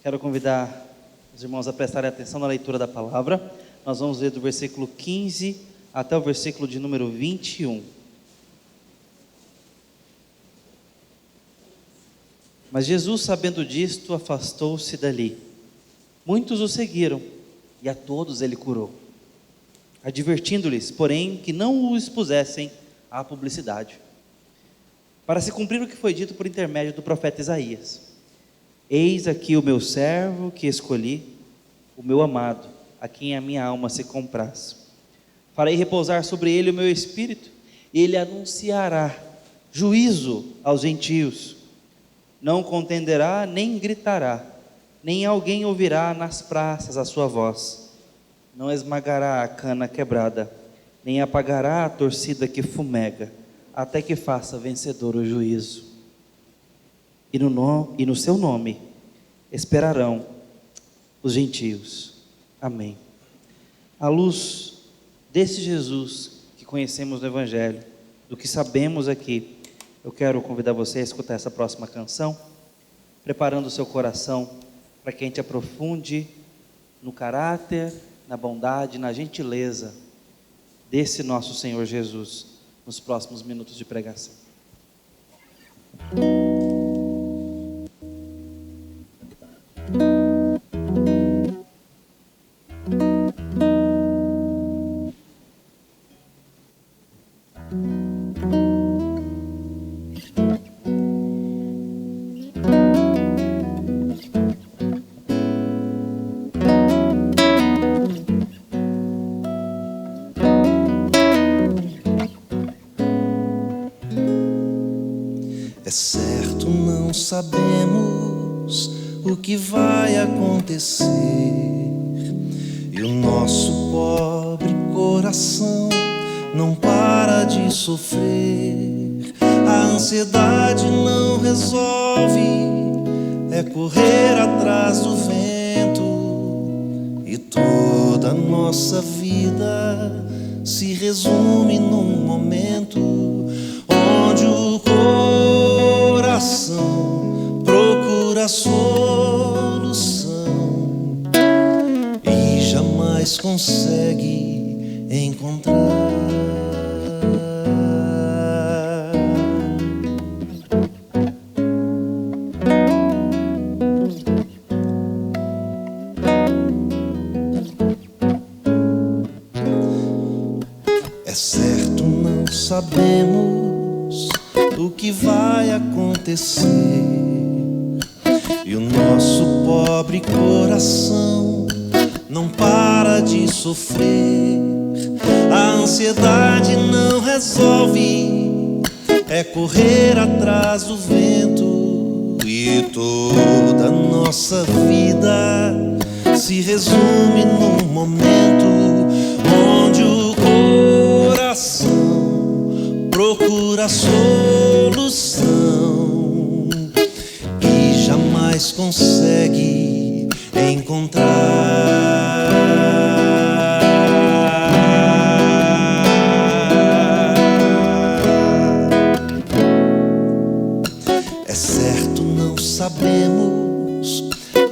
Quero convidar os irmãos a prestarem atenção na leitura da palavra. Nós vamos ler do versículo 15 até o versículo de número 21. Mas Jesus, sabendo disto, afastou-se dali. Muitos o seguiram, e a todos ele curou, advertindo-lhes, porém, que não o expusessem à publicidade, para se cumprir o que foi dito por intermédio do profeta Isaías: eis aqui o meu servo que escolhi, o meu amado, a quem a minha alma se compraz. Farei repousar sobre ele o meu espírito, e ele anunciará juízo aos gentios. Não contenderá, nem gritará, nem alguém ouvirá nas praças a sua voz. Não esmagará a cana quebrada, nem apagará a torcida que fumega, até que faça vencedor o juízo. E no seu nome esperarão os gentios. Amém. À luz desse Jesus que conhecemos no Evangelho, do que sabemos aqui, eu quero convidar você a escutar essa próxima canção, preparando o seu coração para que a gente aprofunde no caráter, na bondade, na gentileza desse nosso Senhor Jesus, nos próximos minutos de pregação. É certo, não sabemos o que vai acontecer, e o nosso pobre coração não para de sofrer. A ansiedade não resolve, é correr atrás do vento, e toda a nossa vida se resume num momento onde o coração procura solução e jamais consegue encontrar. É certo, não sabemos o que vai acontecer, e o nosso pobre coração não para de sofrer. A ansiedade não resolve, é correr atrás do vento, e toda a nossa vida se resume num momento onde o coração procura solução e jamais consegue encontrar. É certo, não sabemos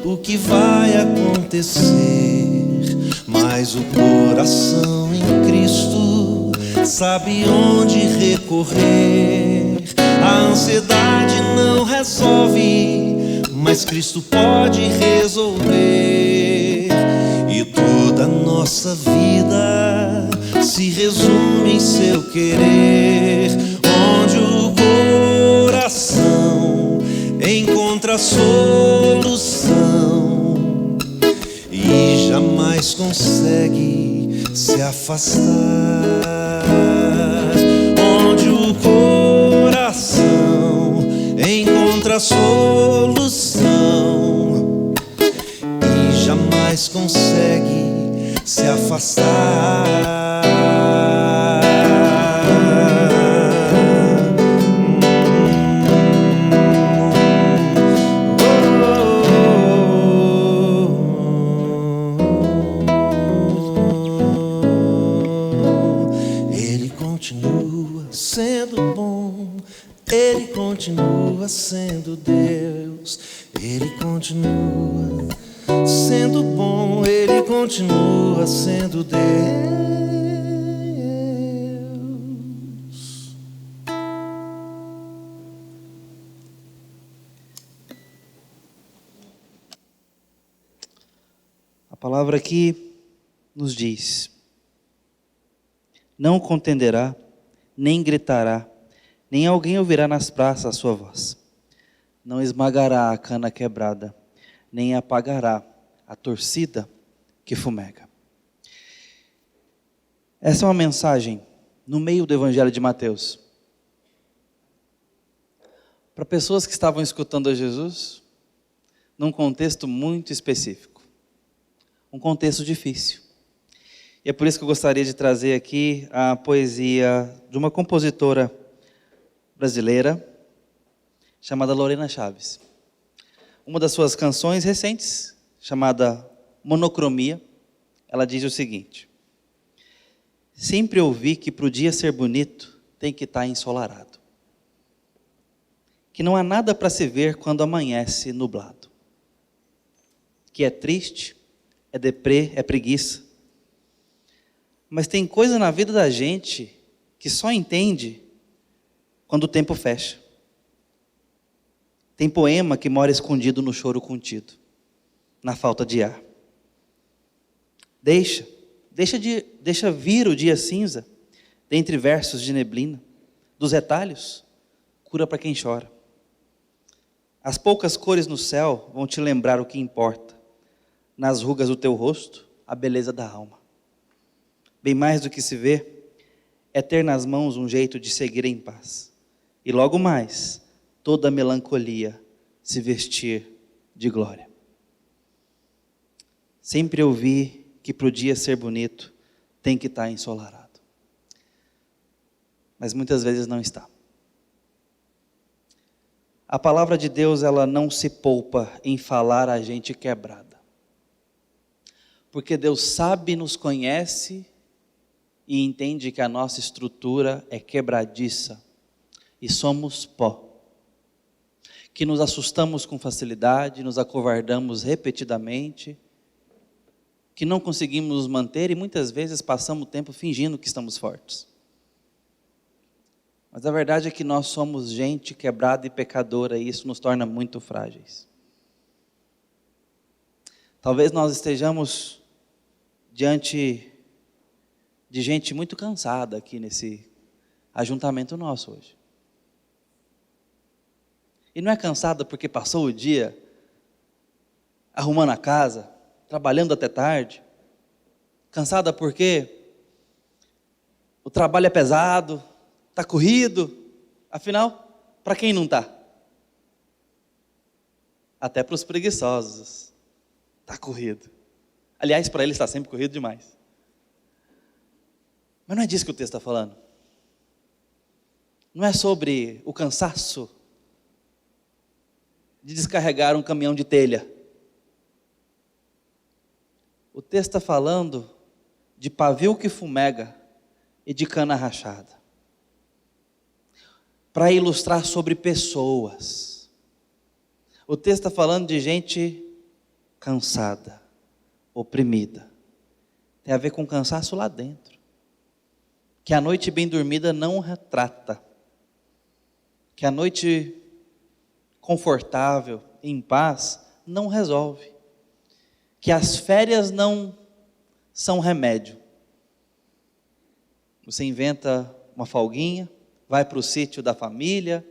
o que vai acontecer, mas o coração em Cristo sabe onde recorrer. A ansiedade não resolve, mas Cristo pode resolver. E toda a nossa vida se resume em seu querer, onde o coração encontra solução e jamais consegue se afastar. Onde o coração encontra solução e jamais consegue se afastar. Ele continua sendo Deus, Ele continua sendo bom, Ele continua sendo Deus. A palavra aqui nos diz: não contenderá, nem gritará, nem alguém ouvirá nas praças a sua voz. Não esmagará a cana quebrada, nem apagará a torcida que fumega. Essa é uma mensagem no meio do Evangelho de Mateus, para pessoas que estavam escutando a Jesus, num contexto muito específico, um contexto difícil. E é por isso que eu gostaria de trazer aqui a poesia de uma compositora brasileira, chamada Lorena Chaves. Uma das suas canções recentes, chamada Monocromia, ela diz o seguinte: sempre ouvi que para o dia ser bonito tem que estar ensolarado, que não há nada para se ver quando amanhece nublado, que é triste, é deprê, é preguiça, mas tem coisa na vida da gente que só entende quando o tempo fecha. Tem poema que mora escondido no choro contido, na falta de ar. Deixa vir o dia cinza, dentre versos de neblina, dos retalhos, cura para quem chora. As poucas cores no céu vão te lembrar o que importa, nas rugas do teu rosto, a beleza da alma. Bem mais do que se vê, é ter nas mãos um jeito de seguir em paz. E logo mais, toda a melancolia se vestir de glória. Sempre ouvi que para o dia ser bonito, tem que estar ensolarado. Mas muitas vezes não está. A palavra de Deus, ela não se poupa em falar a gente quebrada. Porque Deus sabe, nos conhece e entende que a nossa estrutura é quebradiça e somos pó. Que nos assustamos com facilidade, nos acovardamos repetidamente, que não conseguimos nos manter e muitas vezes passamos o tempo fingindo que estamos fortes. Mas a verdade é que nós somos gente quebrada e pecadora e isso nos torna muito frágeis. Talvez nós estejamos diante de gente muito cansada aqui nesse ajuntamento nosso hoje. E não é cansada porque passou o dia arrumando a casa, trabalhando até tarde. Cansada porque o trabalho é pesado, está corrido. Afinal, para quem não está? Até para os preguiçosos. Está corrido. Aliás, para eles está sempre corrido demais. Mas não é disso que o texto está falando. Não é sobre o cansaço de descarregar um caminhão de telha. O texto está falando de pavio que fumega e de cana rachada. Para ilustrar sobre pessoas. O texto está falando de gente cansada, oprimida. Tem a ver com cansaço lá dentro. Que a noite bem dormida não retrata. Que a noite confortável, em paz, não resolve. Que as férias não são remédio. Você inventa uma folguinha, vai para o sítio da família,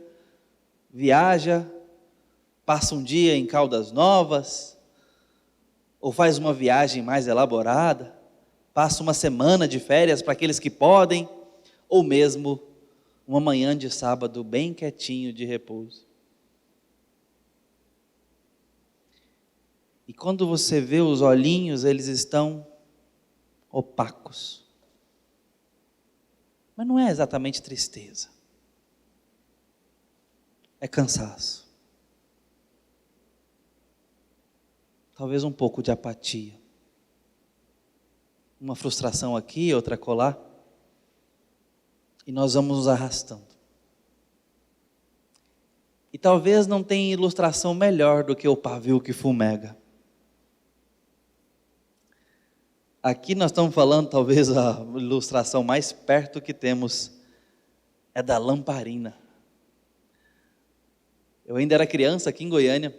viaja, passa um dia em Caldas Novas, ou faz uma viagem mais elaborada, passa uma semana de férias para aqueles que podem, ou mesmo uma manhã de sábado bem quietinho de repouso. E quando você vê os olhinhos, eles estão opacos. Mas não é exatamente tristeza. É cansaço. Talvez um pouco de apatia. Uma frustração aqui, outra acolá. E nós vamos nos arrastando. E talvez não tenha ilustração melhor do que o pavio que fumega. Aqui nós estamos falando, talvez a ilustração mais perto que temos é da lamparina. Eu ainda era criança aqui em Goiânia,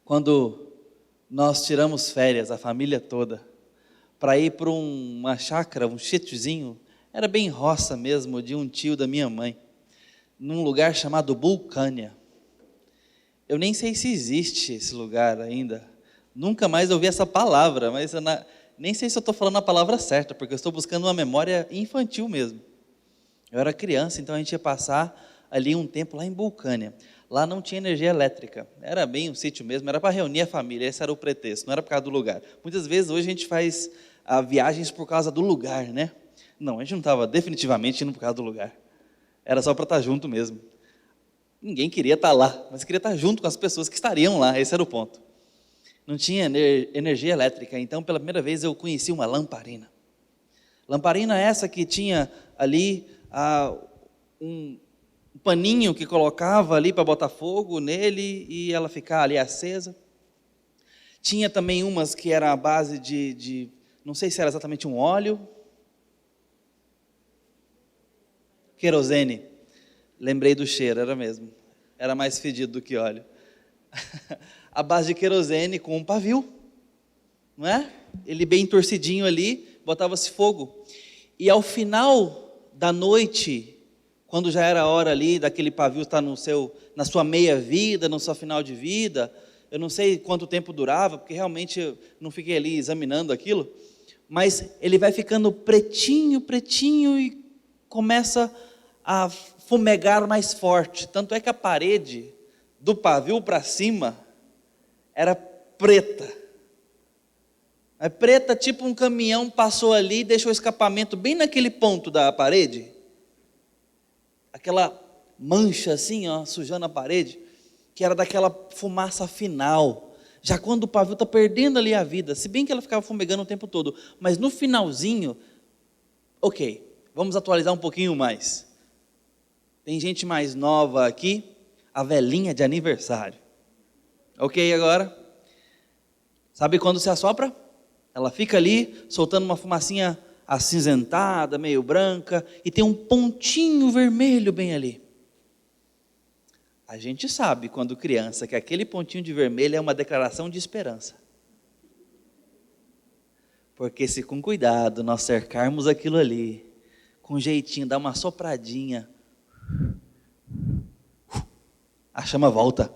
quando nós tiramos férias, a família toda, para ir para uma chácara, um sítiozinho, era bem roça mesmo, de um tio da minha mãe, num lugar chamado Vulcânia. Eu nem sei se existe esse lugar ainda, nunca mais ouvi essa palavra, mas nem sei se eu estou falando a palavra certa, porque eu estou buscando uma memória infantil mesmo. Eu era criança, então a gente ia passar ali um tempo lá em Vulcânia. Lá não tinha energia elétrica, era bem um sítio mesmo, era para reunir a família, esse era o pretexto, não era por causa do lugar. Muitas vezes hoje a gente faz viagens por causa do lugar, né? Não, a gente não estava definitivamente indo por causa do lugar, era só para estar junto mesmo. Ninguém queria estar lá, mas queria estar junto com as pessoas que estariam lá, esse era o ponto. Não tinha energia elétrica, então pela primeira vez eu conheci uma lamparina. Lamparina essa que tinha ali um paninho que colocava ali para botar fogo nele e ela ficar ali acesa. Tinha também umas que era a base de não sei se era exatamente um óleo, querosene. Lembrei do cheiro, era mesmo. Era mais fedido do que óleo. A base de querosene com um pavio, não é? Ele bem torcidinho ali, botava-se fogo. E ao final da noite, quando já era a hora ali daquele pavio estar na sua meia vida, no seu final de vida, eu não sei quanto tempo durava, porque realmente eu não fiquei ali examinando aquilo, mas ele vai ficando pretinho, pretinho e começa a fumegar mais forte. Tanto é que a parede do pavio para cima era preta. É preta, tipo um caminhão passou ali e deixou o escapamento bem naquele ponto da parede. Aquela mancha assim, ó, sujando a parede, que era daquela fumaça final. Já quando o pavio está perdendo ali a vida, se bem que ela ficava fumegando o tempo todo, mas no finalzinho, ok, vamos atualizar um pouquinho mais. Tem gente mais nova aqui, a velhinha de aniversário. Ok, agora? Sabe quando se assopra? Ela fica ali, soltando uma fumacinha acinzentada, meio branca, e tem um pontinho vermelho bem ali. A gente sabe, quando criança, que aquele pontinho de vermelho é uma declaração de esperança. Porque se com cuidado nós cercarmos aquilo ali, com jeitinho, dar uma sopradinha, a chama volta.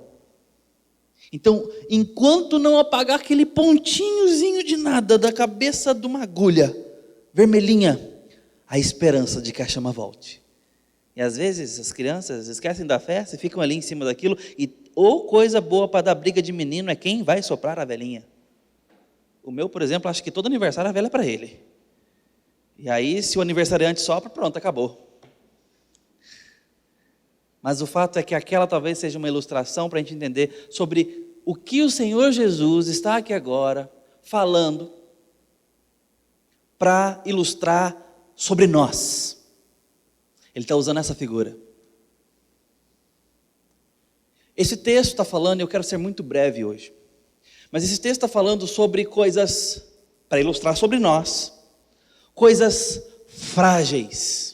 Então, enquanto não apagar aquele pontinhozinho de nada da cabeça de uma agulha vermelhinha, a esperança de que a chama volte. E às vezes as crianças esquecem da festa e ficam ali em cima daquilo, e coisa boa para dar briga de menino é quem vai soprar a velhinha. O meu, por exemplo, acho que todo aniversário a vela é para ele. E aí, se o aniversariante sopra, pronto, acabou. Mas o fato é que aquela talvez seja uma ilustração para a gente entender sobre o que o Senhor Jesus está aqui agora falando para ilustrar sobre nós. Ele está usando essa figura. Esse texto está falando, eu quero ser muito breve hoje, mas esse texto está falando sobre coisas, para ilustrar sobre nós, coisas frágeis.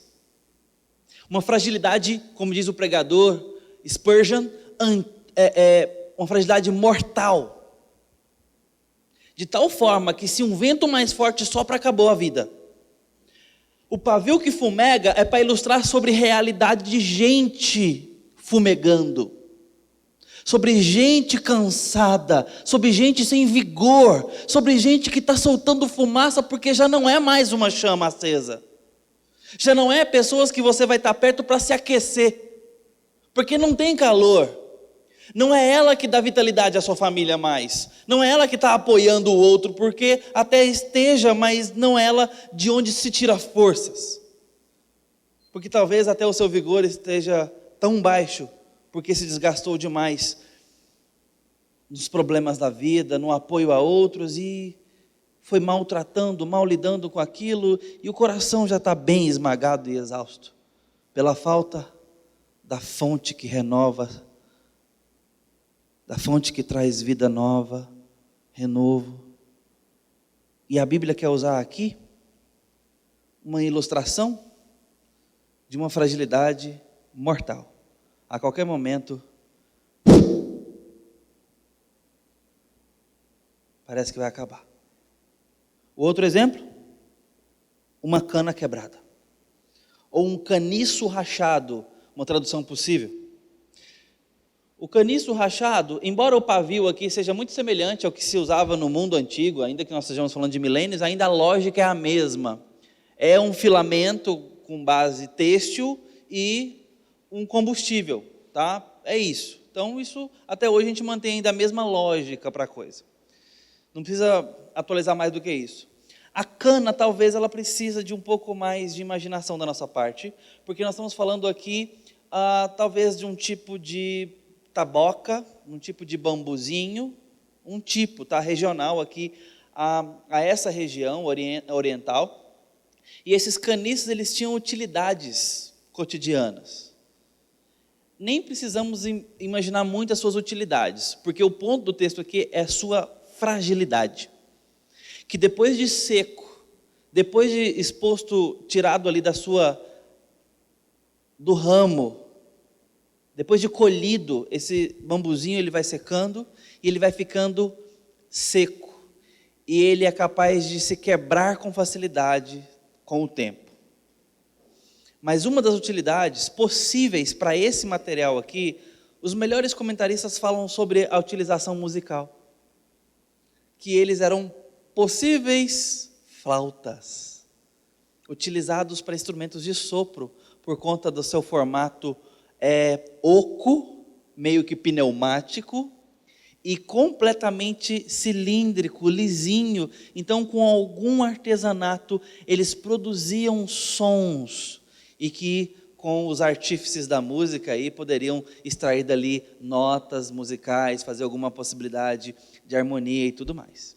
Uma fragilidade, como diz o pregador Spurgeon, uma fragilidade mortal. De tal forma que se um vento mais forte sopra, acabou a vida. O pavio que fumega é para ilustrar sobre realidade de gente fumegando. Sobre gente cansada, sobre gente sem vigor, sobre gente que está soltando fumaça porque já não é mais uma chama acesa. Já não é pessoas que você vai estar perto para se aquecer, porque não tem calor. Não é ela que dá vitalidade à sua família mais. Não é ela que está apoiando o outro, porque até esteja, mas não é ela de onde se tira forças. Porque talvez até o seu vigor esteja tão baixo, porque se desgastou demais nos problemas da vida, no apoio a outros e foi maltratando, mal lidando com aquilo, e o coração já está bem esmagado e exausto, pela falta da fonte que renova, da fonte que traz vida nova, renovo. E a Bíblia quer usar aqui uma ilustração de uma fragilidade mortal. A qualquer momento, parece que vai acabar. O outro exemplo, uma cana quebrada. Ou um caniço rachado, uma tradução possível. O caniço rachado, embora o pavio aqui seja muito semelhante ao que se usava no mundo antigo, ainda que nós estejamos falando de milênios, ainda a lógica é a mesma. É um filamento com base têxtil e um combustível, tá? É isso. Então, isso até hoje a gente mantém ainda a mesma lógica para a coisa. Não precisa atualizar mais do que isso. A cana, talvez, ela precisa de um pouco mais de imaginação da nossa parte, porque nós estamos falando aqui, talvez, de um tipo de taboca, um tipo de bambuzinho, um tipo, tá, regional aqui, a essa região oriental. E esses caniços, eles tinham utilidades cotidianas. Nem precisamos imaginar muito as suas utilidades, porque o ponto do texto aqui é sua fragilidade. Que depois de seco, depois de exposto, tirado ali do ramo, depois de colhido, esse bambuzinho ele vai secando e ele vai ficando seco. E ele é capaz de se quebrar com facilidade com o tempo. Mas uma das utilidades possíveis para esse material aqui, os melhores comentaristas falam sobre a utilização musical. Que eles eram possíveis flautas, utilizados para instrumentos de sopro, por conta do seu formato oco, meio que pneumático, e completamente cilíndrico, lisinho. Então, com algum artesanato, eles produziam sons, e que com os artífices da música aí poderiam extrair dali notas musicais, fazer alguma possibilidade de harmonia e tudo mais.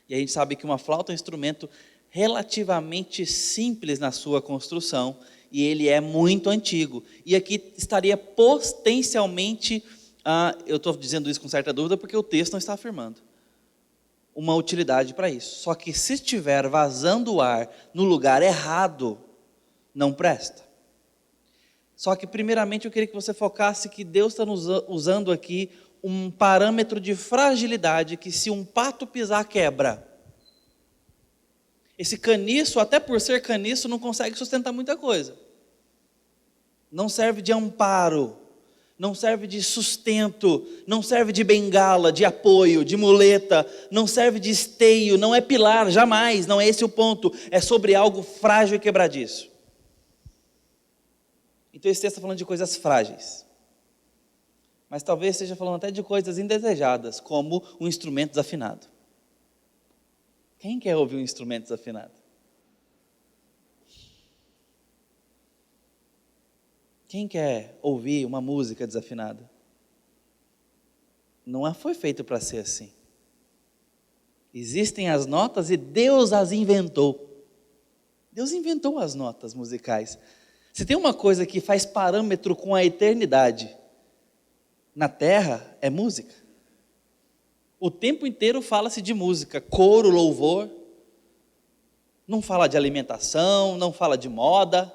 E a gente sabe que uma flauta é um instrumento relativamente simples na sua construção, e ele é muito antigo. E aqui estaria potencialmente, eu estou dizendo isso com certa dúvida porque o texto não está afirmando, uma utilidade para isso. Só que se estiver vazando o ar no lugar errado, não presta. Só que primeiramente eu queria que você focasse que Deus está nos usando aqui um parâmetro de fragilidade que se um pato pisar quebra. Esse caniço, até por ser caniço, não consegue sustentar muita coisa. Não serve de amparo, não serve de sustento, não serve de bengala, de apoio, de muleta, não serve de esteio, não é pilar, jamais, não é esse o ponto. É sobre algo frágil e quebradiço. Então esse texto está falando de coisas frágeis. Mas talvez esteja falando até de coisas indesejadas, como um instrumento desafinado. Quem quer ouvir um instrumento desafinado? Quem quer ouvir uma música desafinada? Não foi feito para ser assim. Existem as notas e Deus as inventou. Deus inventou as notas musicais. Se tem uma coisa que faz parâmetro com a eternidade na terra, é música. O tempo inteiro fala-se de música, coro, louvor. Não fala de alimentação, não fala de moda,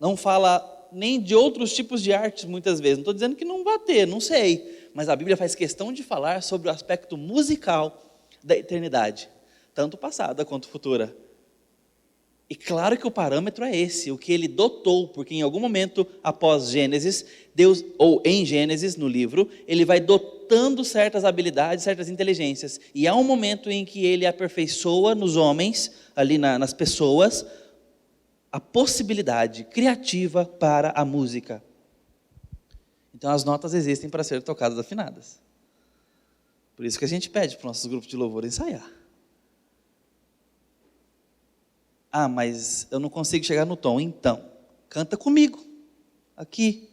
não fala nem de outros tipos de artes muitas vezes. Não estou dizendo que não vai ter, não sei. Mas a Bíblia faz questão de falar sobre o aspecto musical da eternidade, tanto passada quanto futura. E claro que o parâmetro é esse, o que ele dotou, porque em algum momento após Gênesis, Deus, ou em Gênesis, no livro, ele vai dotando certas habilidades, certas inteligências. E há um momento em que ele aperfeiçoa nos homens, ali nas pessoas, a possibilidade criativa para a música. Então as notas existem para ser tocadas afinadas. Por isso que a gente pede para os nossos grupos de louvor ensaiar. Ah, mas eu não consigo chegar no tom. Então, canta comigo, aqui.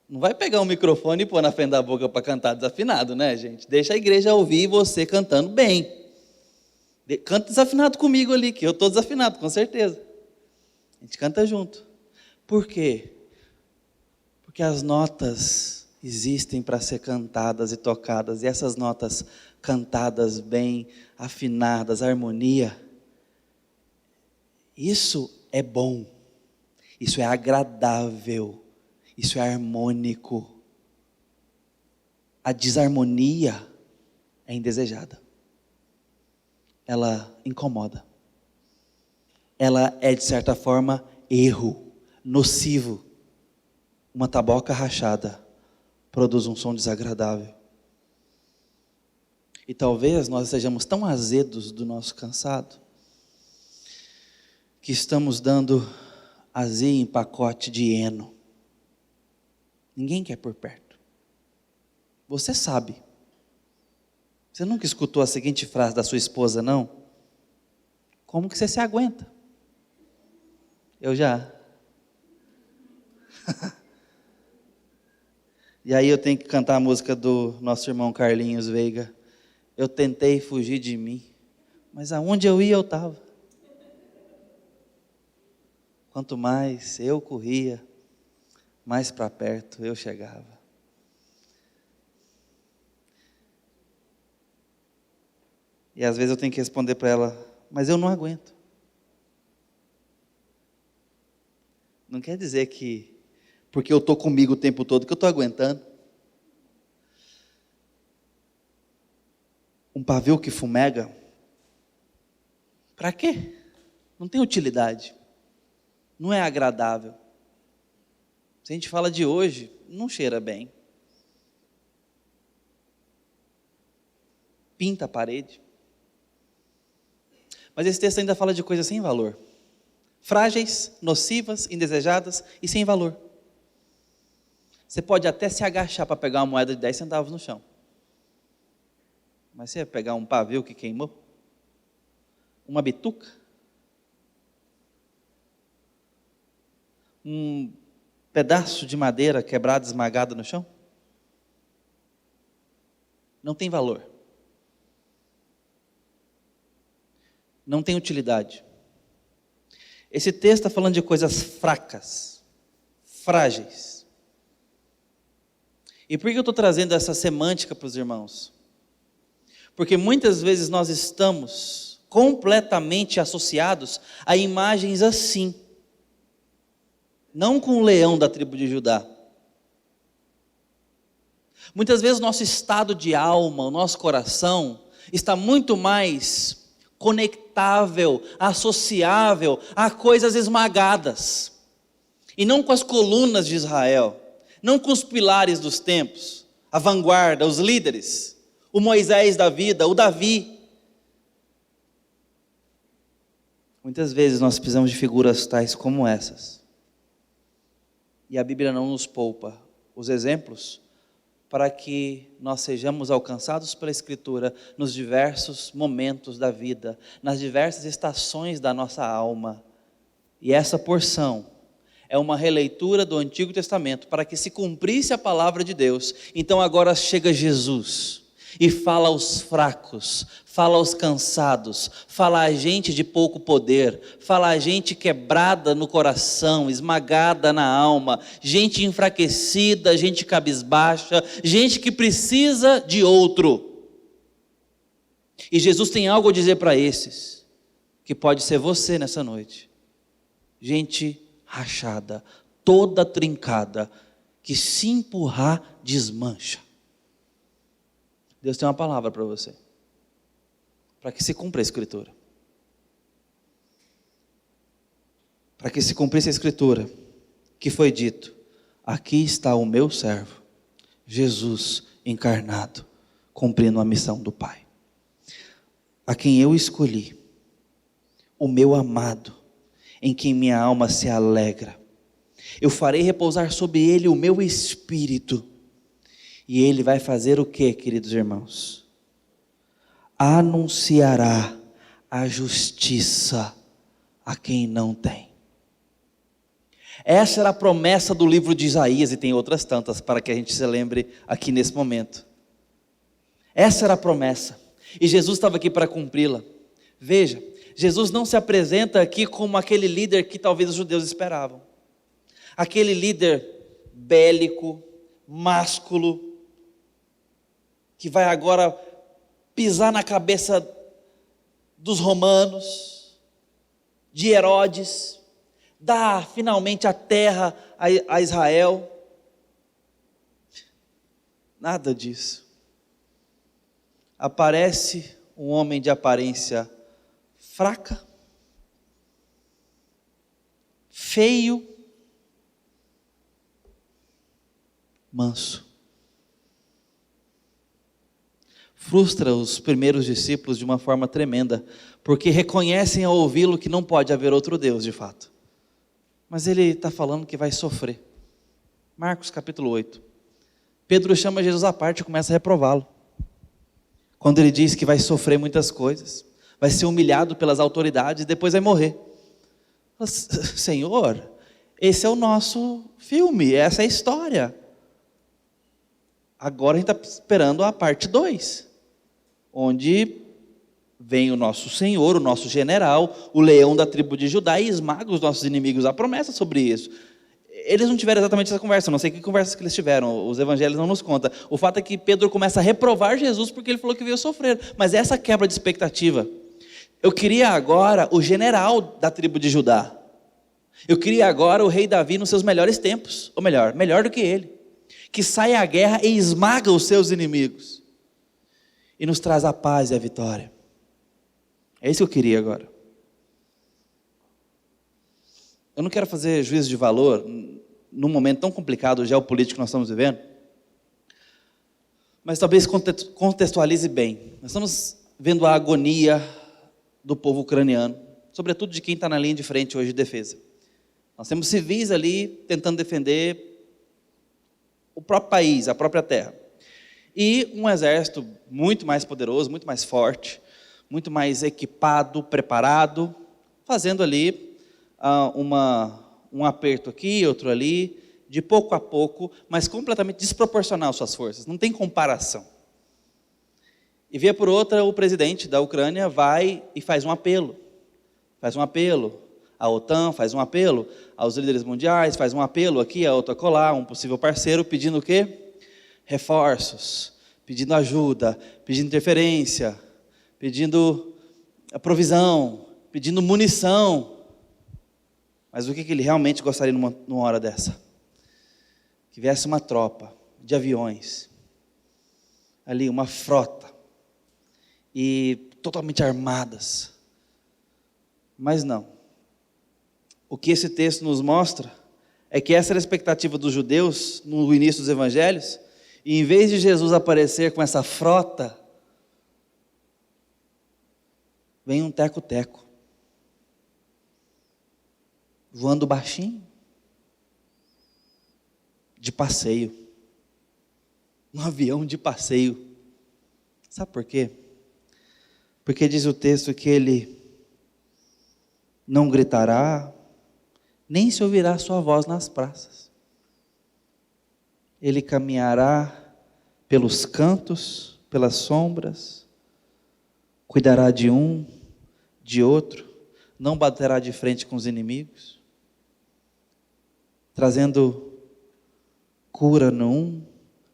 Não vai pegar um microfone e pôr na frente da boca para cantar desafinado, né, gente? Deixa a igreja ouvir você cantando bem. Canta desafinado comigo ali, que eu estou desafinado, com certeza. A gente canta junto. Por quê? Porque as notas existem para ser cantadas e tocadas, e essas notas cantadas bem afinadas, harmonia, isso é bom, isso é agradável, isso é harmônico. A desarmonia é indesejada, ela incomoda, ela é de certa forma erro, nocivo. Uma taboca rachada produz um som desagradável. E talvez nós sejamos tão azedos do nosso cansado, que estamos dando azia em pacote de heno. Ninguém quer por perto. Você sabe. Você nunca escutou a seguinte frase da sua esposa, não? Como que você se aguenta? Eu já. E aí eu tenho que cantar a música do nosso irmão Carlinhos Veiga. Eu tentei fugir de mim, mas aonde eu ia eu estava. Quanto mais eu corria, mais para perto eu chegava. E às vezes eu tenho que responder para ela, mas eu não aguento. Não quer dizer que porque eu estou comigo o tempo todo, que eu estou aguentando. Um pavio que fumega, para quê? Não tem utilidade, não é agradável. Se a gente fala de hoje, não cheira bem. Pinta a parede. Mas esse texto ainda fala de coisas sem valor. Frágeis, nocivas, indesejadas e sem valor. Você pode até se agachar para pegar uma moeda de 10 centavos no chão. Mas você vai pegar um pavio que queimou? Uma bituca? Um pedaço de madeira quebrado, esmagado no chão? Não tem valor. Não tem utilidade. Esse texto está falando de coisas fracas, frágeis. E por que eu estou trazendo essa semântica para os irmãos? Porque muitas vezes nós estamos completamente associados a imagens assim. Não com o leão da tribo de Judá. Muitas vezes o nosso estado de alma, o nosso coração, está muito mais conectável, associável a coisas esmagadas. E não com as colunas de Israel. Não com os pilares dos tempos, a vanguarda, os líderes, o Moisés da vida, o Davi. Muitas vezes nós precisamos de figuras tais como essas. E a Bíblia não nos poupa os exemplos para que nós sejamos alcançados pela Escritura nos diversos momentos da vida, nas diversas estações da nossa alma. E essa porção é uma releitura do Antigo Testamento para que se cumprisse a palavra de Deus. Então agora chega Jesus e fala aos fracos, fala aos cansados, fala a gente de pouco poder, fala a gente quebrada no coração, esmagada na alma, gente enfraquecida, gente cabisbaixa, gente que precisa de outro. E Jesus tem algo a dizer para esses, que pode ser você nessa noite. Gente rachada, toda trincada, que se empurrar desmancha. Deus tem uma palavra para você, para que se cumpra a Escritura. Para que se cumprisse a Escritura, que foi dito: aqui está o meu servo, Jesus encarnado, cumprindo a missão do Pai, a quem eu escolhi, o meu amado, em quem minha alma se alegra. Eu farei repousar sobre ele o meu espírito. E ele vai fazer o que, queridos irmãos? Anunciará a justiça a quem não tem. Essa era a promessa do livro de Isaías, e tem outras tantas para que a gente se lembre aqui nesse momento. Essa era a promessa, e Jesus estava aqui para cumpri-la. Veja, Jesus não se apresenta aqui como aquele líder que talvez os judeus esperavam. Aquele líder bélico, másculo, que vai agora pisar na cabeça dos romanos, de Herodes, dar finalmente a terra a Israel. Nada disso. Aparece um homem de aparência fraca, feio, manso. Frustra os primeiros discípulos de uma forma tremenda, porque reconhecem ao ouvi-lo que não pode haver outro Deus de fato. Mas ele está falando que vai sofrer. Marcos capítulo 8. Pedro chama Jesus à parte e começa a reprová-lo. Quando ele diz que vai sofrer muitas coisas, vai ser humilhado pelas autoridades e depois vai morrer. Senhor, esse é o nosso filme, essa é a história. Agora a gente está esperando a parte 2, onde vem o nosso Senhor, o nosso general, o leão da tribo de Judá e esmaga os nossos inimigos. Há promessa sobre isso. Eles não tiveram exatamente essa conversa, não sei que conversas que eles tiveram, os evangelhos não nos contam. O fato é que Pedro começa a reprovar Jesus porque ele falou que veio sofrer. Mas essa quebra de expectativa, eu queria agora o general da tribo de Judá. Eu queria agora o rei Davi nos seus melhores tempos, ou melhor do que ele, que sai à guerra e esmaga os seus inimigos e nos traz a paz e a vitória. É isso que eu queria agora. Eu não quero fazer juízo de valor num momento tão complicado geopolítico que nós estamos vivendo, mas talvez contextualize bem. Nós estamos vendo a agonia do povo ucraniano, sobretudo de quem está na linha de frente hoje de defesa. Nós temos civis ali tentando defender o próprio país, a própria terra. E um exército muito mais poderoso, muito mais forte, muito mais equipado, preparado, fazendo ali um aperto aqui, outro ali, de pouco a pouco, mas completamente desproporcional às suas forças, não tem comparação. E via por outra, o presidente da Ucrânia vai e faz um apelo à OTAN, faz um apelo aos líderes mundiais, faz um apelo aqui, a outro acolá, um possível parceiro, pedindo o quê? Reforços, pedindo ajuda, pedindo interferência, pedindo a provisão, pedindo munição. Mas o que ele realmente gostaria numa hora dessa? Que viesse uma tropa de aviões, ali uma frota, e totalmente armadas. Mas não. O que esse texto nos mostra é que essa era a expectativa dos judeus no início dos evangelhos, e em vez de Jesus aparecer com essa frota, vem um teco-teco, voando baixinho, de passeio, um avião de passeio. Sabe por quê? Porque diz o texto que ele não gritará, nem se ouvirá sua voz nas praças. Ele caminhará pelos cantos, pelas sombras, cuidará de um, de outro, não baterá de frente com os inimigos, trazendo cura num,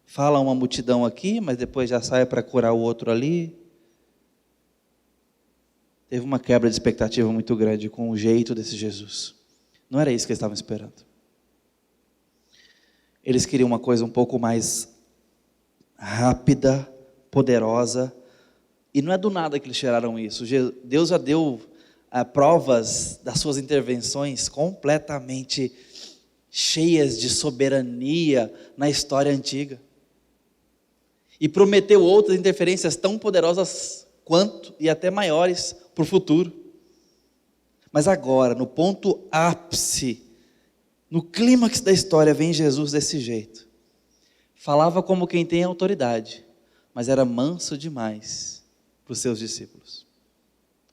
fala uma multidão aqui, mas depois já sai para curar o outro ali. Teve uma quebra de expectativa muito grande com o jeito desse Jesus. Não era isso que eles estavam esperando. Eles queriam uma coisa um pouco mais rápida, poderosa, e não é do nada que eles cheiraram isso. Deus já deu provas das suas intervenções completamente cheias de soberania na história antiga. E prometeu outras interferências tão poderosas quanto e até maiores para o futuro. Mas agora, no ponto ápice, no clímax da história, vem Jesus desse jeito. Falava como quem tem autoridade, mas era manso demais para os seus discípulos.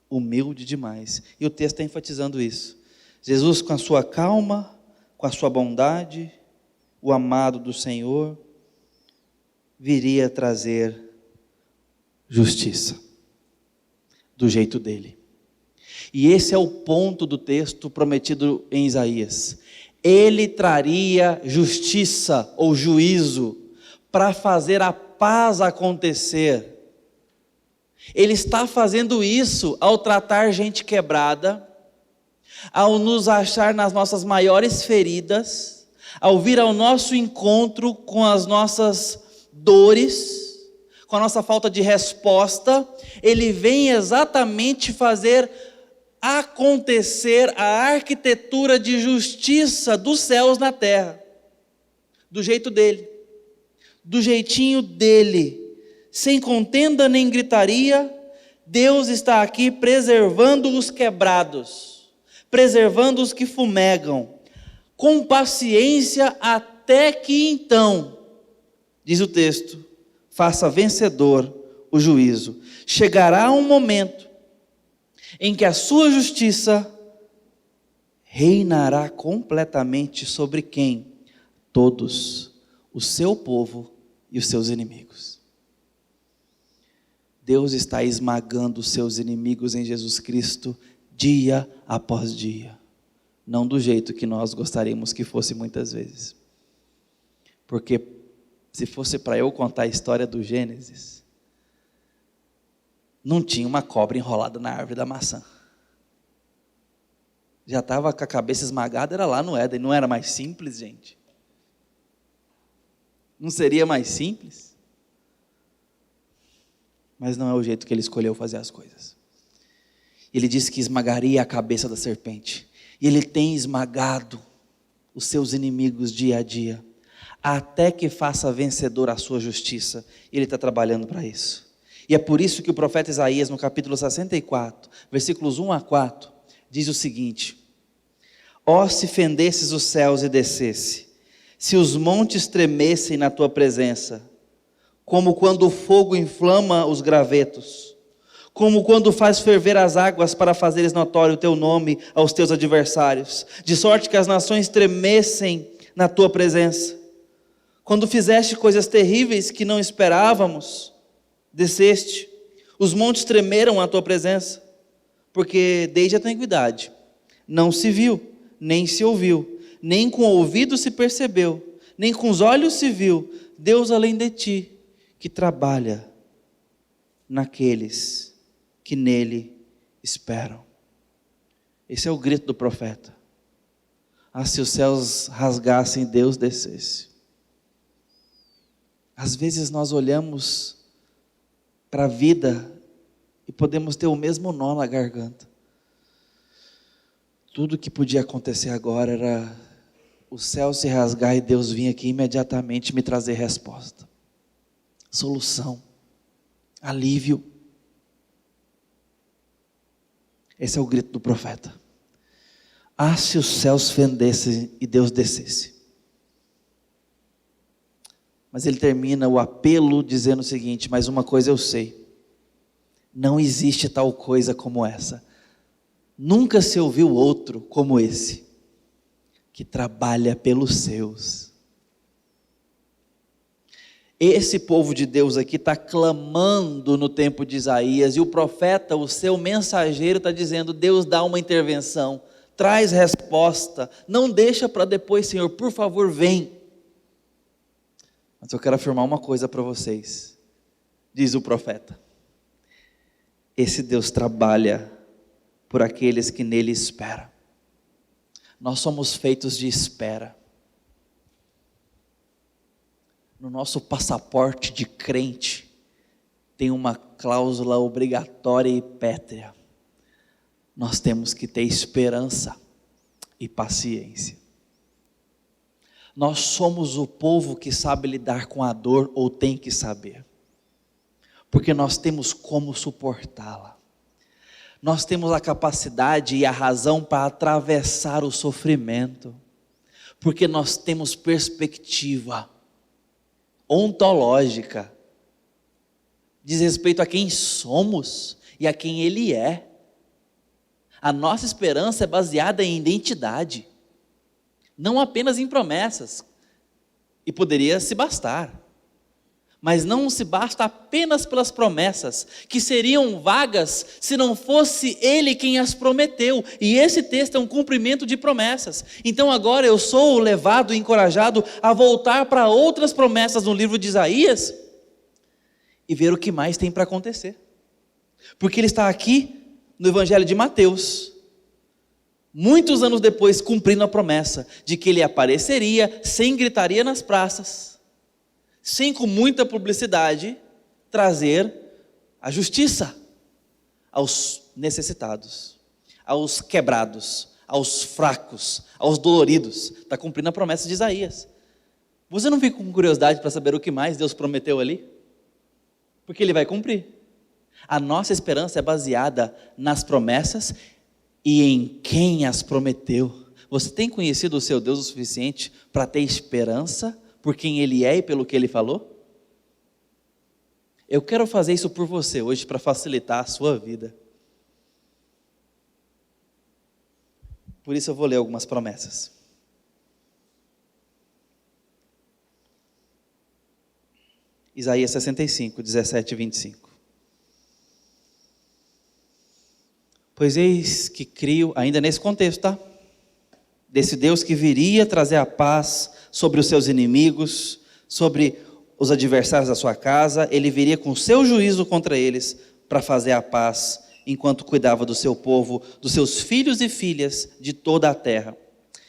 Humilde demais. E o texto está enfatizando isso. Jesus, com a sua calma, com a sua bondade, o amado do Senhor, viria trazer justiça, do jeito dele. E esse é o ponto do texto prometido em Isaías. Ele traria justiça ou juízo para fazer a paz acontecer. Ele está fazendo isso ao tratar gente quebrada, ao nos achar nas nossas maiores feridas, ao vir ao nosso encontro com as nossas dores, com a nossa falta de resposta. Ele vem exatamente fazer acontecer a arquitetura de justiça dos céus na terra, do jeito dele, do jeitinho dele, sem contenda nem gritaria. Deus está aqui preservando os quebrados, preservando os que fumegam, com paciência até que então, diz o texto, faça vencedor o juízo. Chegará um momento em que a sua justiça reinará completamente sobre quem? Todos, o seu povo e os seus inimigos. Deus está esmagando os seus inimigos em Jesus Cristo, dia após dia. Não do jeito que nós gostaríamos que fosse muitas vezes. Porque se fosse para eu contar a história do Gênesis, não tinha uma cobra enrolada na árvore da maçã. Já estava com a cabeça esmagada, era lá no Éden. Não era mais simples, gente? Não seria mais simples? Mas não é o jeito que ele escolheu fazer as coisas. Ele disse que esmagaria a cabeça da serpente. E ele tem esmagado os seus inimigos dia a dia, até que faça vencedor a sua justiça. Ele está trabalhando para isso. E é por isso que o profeta Isaías, no capítulo 64, versículos 1 a 4, diz o seguinte: ó, se fendesses os céus e descesse, se os montes tremessem na tua presença, como quando o fogo inflama os gravetos, como quando faz ferver as águas para fazeres notório o teu nome aos teus adversários, de sorte que as nações tremessem na tua presença. Quando fizeste coisas terríveis que não esperávamos, desceste, os montes tremeram à tua presença, porque desde a antiguidade não se viu, nem se ouviu, nem com o ouvido se percebeu, nem com os olhos se viu, Deus além de ti, que trabalha naqueles que nele esperam. Esse é o grito do profeta. Ah, se os céus rasgassem, Deus descesse. Às vezes nós olhamos para a vida e podemos ter o mesmo nó na garganta. Tudo que podia acontecer agora era o céu se rasgar e Deus vir aqui imediatamente me trazer resposta, solução, alívio. Esse é o grito do profeta. Ah, se os céus fendessem e Deus descesse. Mas ele termina o apelo dizendo o seguinte: mas uma coisa eu sei, não existe tal coisa como essa, nunca se ouviu outro como esse, que trabalha pelos seus. Esse povo de Deus aqui está clamando no tempo de Isaías, e o profeta, o seu mensageiro, está dizendo: Deus dá uma intervenção, traz resposta, não deixa para depois, Senhor, por favor, vem. Mas eu quero afirmar uma coisa para vocês, diz o profeta: esse Deus trabalha por aqueles que nele esperam. Nós somos feitos de espera. No nosso passaporte de crente tem uma cláusula obrigatória e pétrea. Nós temos que ter esperança e paciência. Nós somos o povo que sabe lidar com a dor, ou tem que saber, porque nós temos como suportá-la. Nós temos a capacidade e a razão para atravessar o sofrimento, porque nós temos perspectiva ontológica, diz respeito a quem somos e a quem Ele é. A nossa esperança é baseada em identidade, não apenas em promessas, e poderia se bastar, Mas não se basta apenas pelas promessas, que seriam vagas se não fosse Ele quem as prometeu. E esse texto é um cumprimento de promessas. Então agora eu sou levado e encorajado a voltar para outras promessas no livro de Isaías e ver o que mais tem para acontecer. Porque ele está aqui no Evangelho de Mateus, muitos anos depois, cumprindo a promessa de que ele apareceria sem gritaria nas praças, sem com muita publicidade trazer a justiça aos necessitados, aos quebrados, aos fracos, aos doloridos. Está cumprindo a promessa de Isaías. Você não fica com curiosidade para saber o que mais Deus prometeu ali? Porque Ele vai cumprir. A nossa esperança é baseada nas promessas e em quem as prometeu. Você tem conhecido o seu Deus o suficiente para ter esperança por quem Ele é e pelo que Ele falou? Eu quero fazer isso por você hoje para facilitar a sua vida. Por isso eu vou ler algumas promessas. Isaías 65, 17 e 25. Pois eis que crio, ainda nesse contexto, tá? Desse Deus que viria trazer a paz sobre os seus inimigos, sobre os adversários da sua casa. Ele viria com seu juízo contra eles para fazer a paz, enquanto cuidava do seu povo, dos seus filhos e filhas de toda a terra.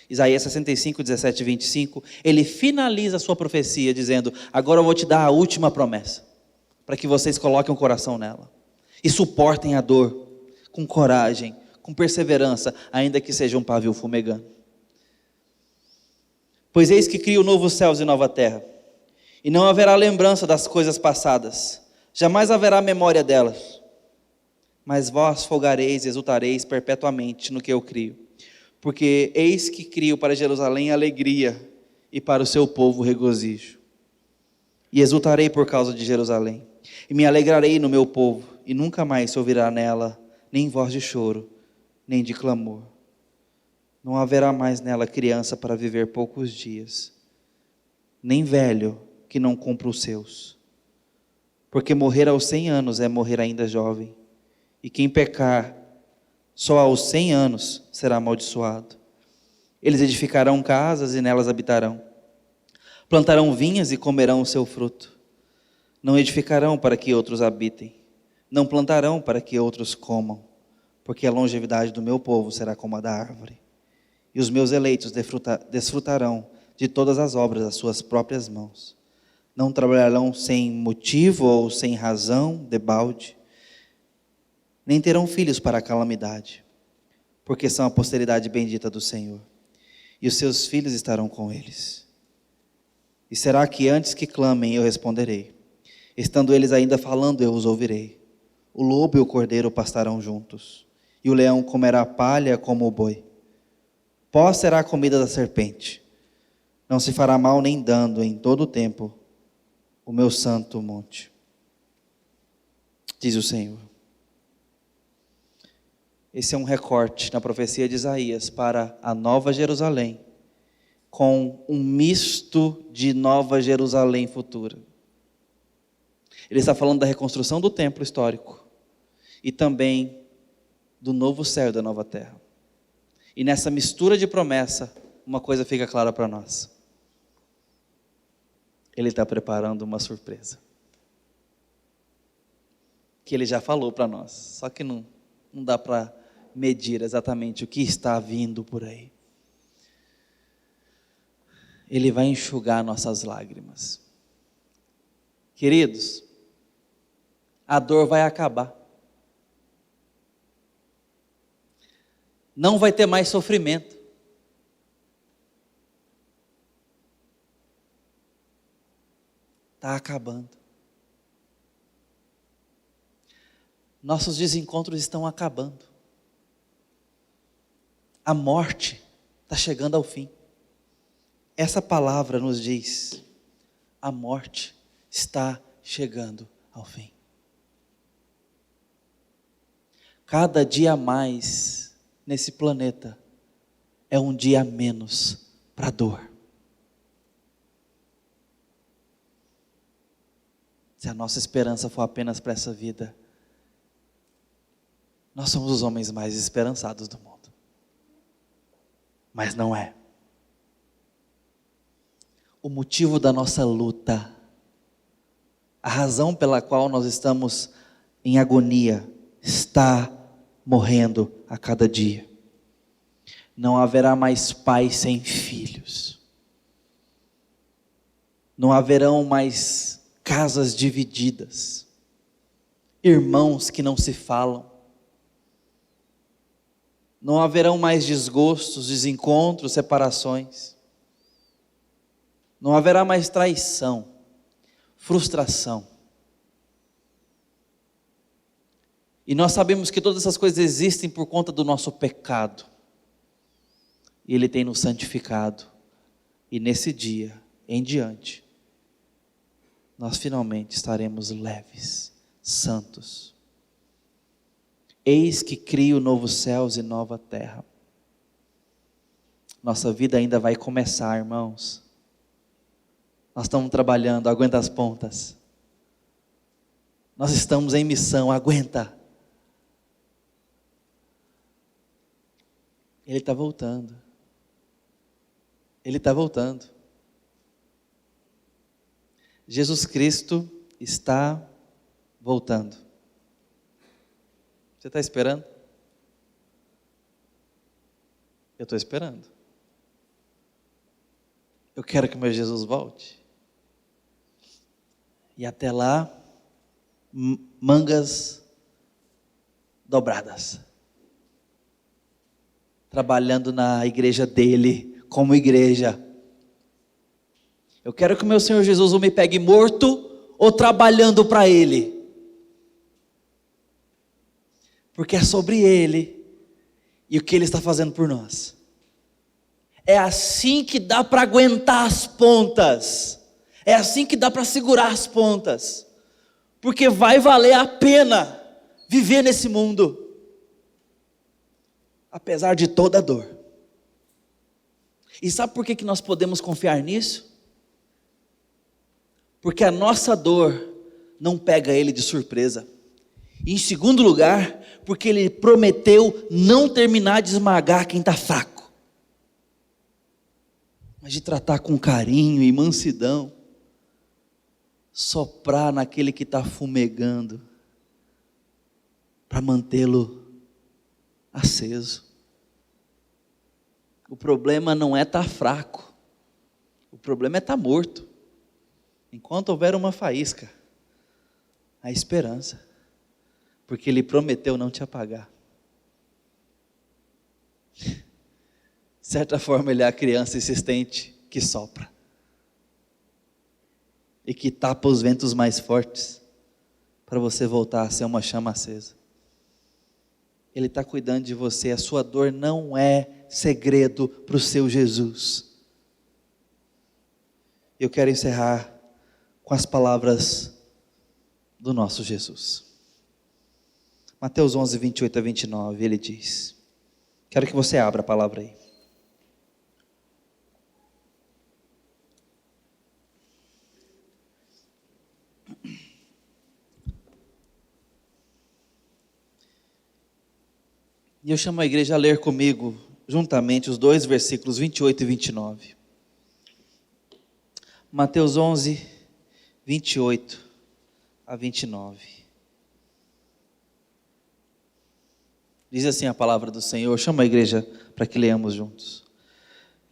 Isaías 65, 17 e 25, ele finaliza a sua profecia dizendo: agora eu vou te dar a última promessa, para que vocês coloquem o coração nela e suportem a dor com coragem, com perseverança, ainda que seja um pavio fumegando. Pois eis que crio novos céus e nova terra, e não haverá lembrança das coisas passadas, jamais haverá memória delas. Mas vós folgareis e exultareis perpetuamente no que eu crio, porque eis que crio para Jerusalém alegria, e para o seu povo regozijo. E exultarei por causa de Jerusalém, e me alegrarei no meu povo, e nunca mais se ouvirá nela nem voz de choro, nem de clamor. Não haverá mais nela criança para viver poucos dias, nem velho que não cumpra os seus. Porque morrer aos 100 anos é morrer ainda jovem, e quem pecar só aos 100 anos será amaldiçoado. Eles edificarão casas e nelas habitarão, plantarão vinhas e comerão o seu fruto. Não edificarão para que outros habitem, não plantarão para que outros comam, porque a longevidade do meu povo será como a da árvore, e os meus eleitos desfrutarão de todas as obras das suas próprias mãos. Não trabalharão sem motivo ou sem razão, debalde, nem terão filhos para a calamidade, porque são a posteridade bendita do Senhor, e os seus filhos estarão com eles. E será que antes que clamem eu responderei, estando eles ainda falando eu os ouvirei. O lobo e o cordeiro pastarão juntos, e o leão comerá palha como o boi. Pó será a comida da serpente. Não se fará mal nem dano em todo o tempo o meu santo monte, diz o Senhor. Esse é um recorte na profecia de Isaías para a Nova Jerusalém, com um misto de Nova Jerusalém futura. Ele está falando da reconstrução do templo histórico e também do novo céu e da nova terra. E nessa mistura de promessa, uma coisa fica clara para nós: Ele está preparando uma surpresa, que Ele já falou para nós, só que não dá para medir exatamente o que está vindo por aí. Ele vai enxugar nossas lágrimas. Queridos, a dor vai acabar. Não vai ter mais sofrimento. Está acabando. Nossos desencontros estão acabando. A morte está chegando ao fim. Essa palavra nos diz: a morte está chegando ao fim. Cada dia a mais nesse planeta é um dia a menos para a dor. Se a nossa esperança for apenas para essa vida, nós somos os homens mais esperançados do mundo. Mas não é. O motivo da nossa luta, a razão pela qual nós estamos em agonia, está morrendo a cada dia. Não haverá mais pais sem filhos. Não haverão mais casas divididas. Irmãos que não se falam. Não haverão mais desgostos, desencontros, separações. Não haverá mais traição, frustração. E nós sabemos que todas essas coisas existem por conta do nosso pecado. E Ele tem nos santificado. E nesse dia em diante, nós finalmente estaremos leves, santos. Eis que crio novos céus e nova terra. Nossa vida ainda vai começar, irmãos. Nós estamos trabalhando, aguenta as pontas. Nós estamos em missão, aguenta. Ele está voltando. Ele está voltando. Jesus Cristo está voltando. Você está esperando? Eu estou esperando. Eu quero que meu Jesus volte. E até lá, mangas dobradas. Trabalhando na igreja dele, como igreja. Eu quero que o meu Senhor Jesus ou me pegue morto ou trabalhando para Ele. Porque é sobre Ele e o que Ele está fazendo por nós. É assim que dá para aguentar as pontas. É assim que dá para segurar as pontas. Porque vai valer a pena viver nesse mundo. Apesar de toda a dor. E sabe por que nós podemos confiar nisso? Porque a nossa dor não pega Ele de surpresa. E em segundo lugar, porque Ele prometeu não terminar de esmagar quem está fraco. Mas de tratar com carinho e mansidão. Soprar naquele que está fumegando. Para mantê-lo aceso. O problema não é estar fraco. O problema é estar morto. Enquanto houver uma faísca, a esperança. Porque Ele prometeu não te apagar. De certa forma, Ele é a criança insistente que sopra. E que tapa os ventos mais fortes. Para você voltar a ser uma chama acesa. Ele está cuidando de você. A sua dor não é segredo para o seu Jesus. Eu quero encerrar com as palavras do nosso Jesus. Mateus 11, 28 a 29, ele diz. Quero que você abra a palavra aí. E eu chamo a igreja a ler comigo, juntamente, os dois versículos 28 e 29. Mateus 11, 28 a 29. Diz assim a palavra do Senhor. Chama a igreja para que leamos juntos.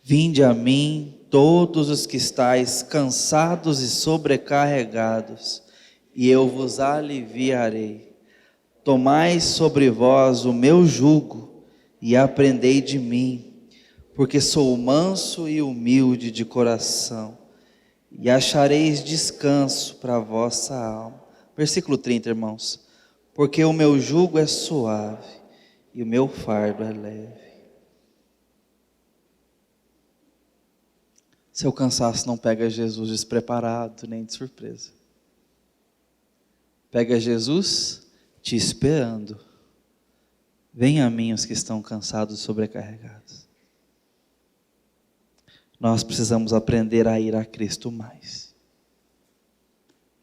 Vinde a mim todos os que estáis cansados e sobrecarregados, e eu vos aliviarei. Tomai sobre vós o meu jugo e aprendei de mim, porque sou manso e humilde de coração, e achareis descanso para a vossa alma. Versículo 30, irmãos. Porque o meu jugo é suave e o meu fardo é leve. Seu cansaço não pega Jesus despreparado, nem de surpresa. Pega Jesus te esperando. Venha a mim os que estão cansados e sobrecarregados. Nós precisamos aprender a ir a Cristo mais.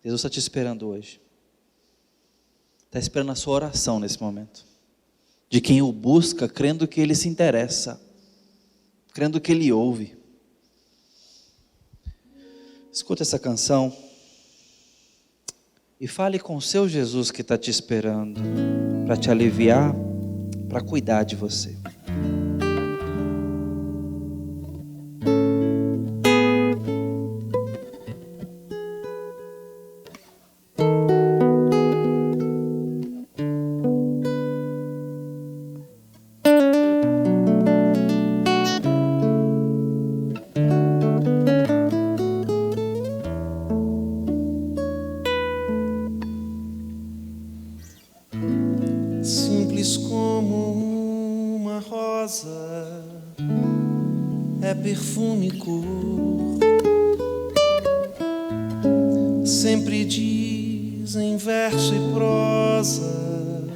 Jesus está te esperando hoje. Está esperando a sua oração nesse momento. De quem o busca, crendo que Ele se interessa, crendo que Ele ouve. Escuta essa canção e fale com o seu Jesus que está te esperando para te aliviar, para cuidar de você. Simples como uma rosa, é perfume e cor. Sempre diz em verso e prosa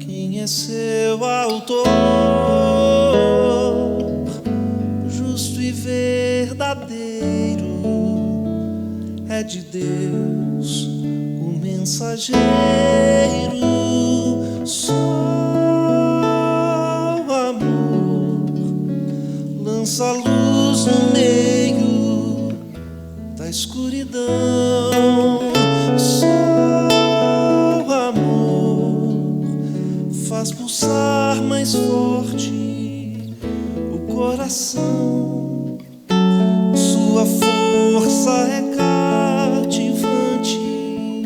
quem é seu autor. Justo e verdadeiro, é de Deus o mensageiro. Só o amor lança luz no meio da escuridão. Só o amor faz pulsar mais forte o coração. Sua força é cativante,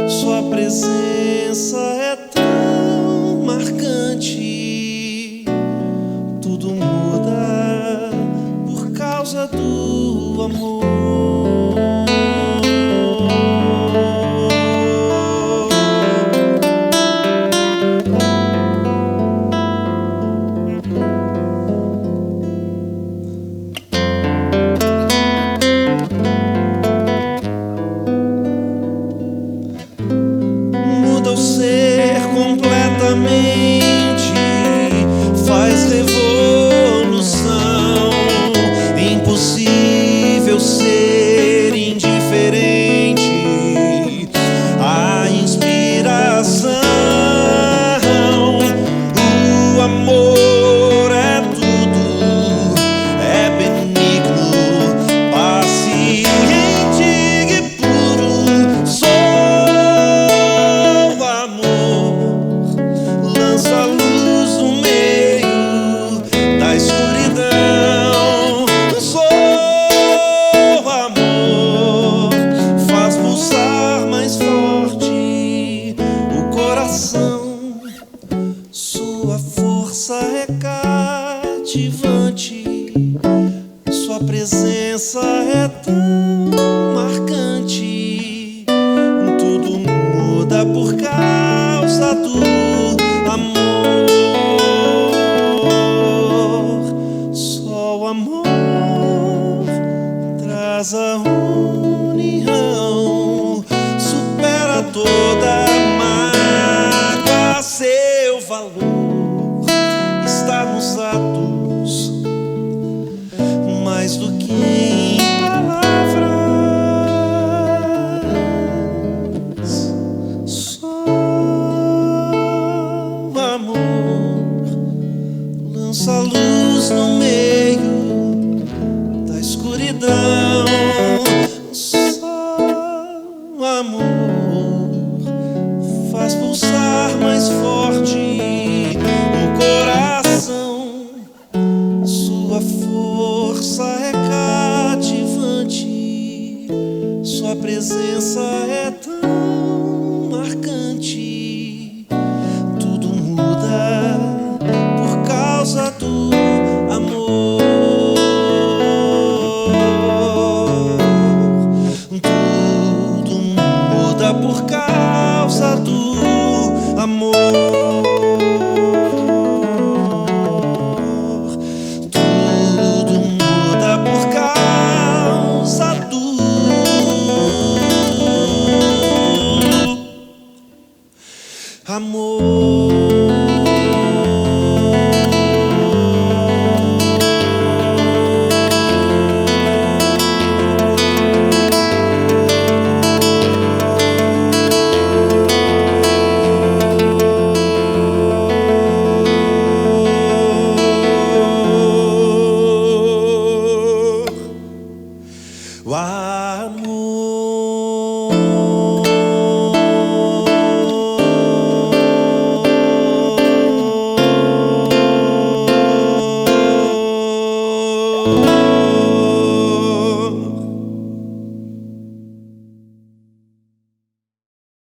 sua presença é tão marcante. Tudo muda por causa do amor. Muda o ser completamente, faz revolução. Impossível ser indiferente à inspiração. O amor é tudo, é benigno, paciente e puro. Só o amor lança luz no meio da escuridão. Só o amor faz pulsar mais forte o coração. Sua força é cativante, sua presença é tão marcante. Tudo muda por causa do amor. Só o amor traz a união, supera toda mágoa. Seu valor está nos atos, mais do que em palavras. Só o amor lança luz no meio da escuridão. Só o amor faz pulsar mais forte o coração. Sua força é cativante, sua presença é tão marcante. Tudo muda por causa do amor. Tudo muda por causa do amor. Tudo muda por causa do amor.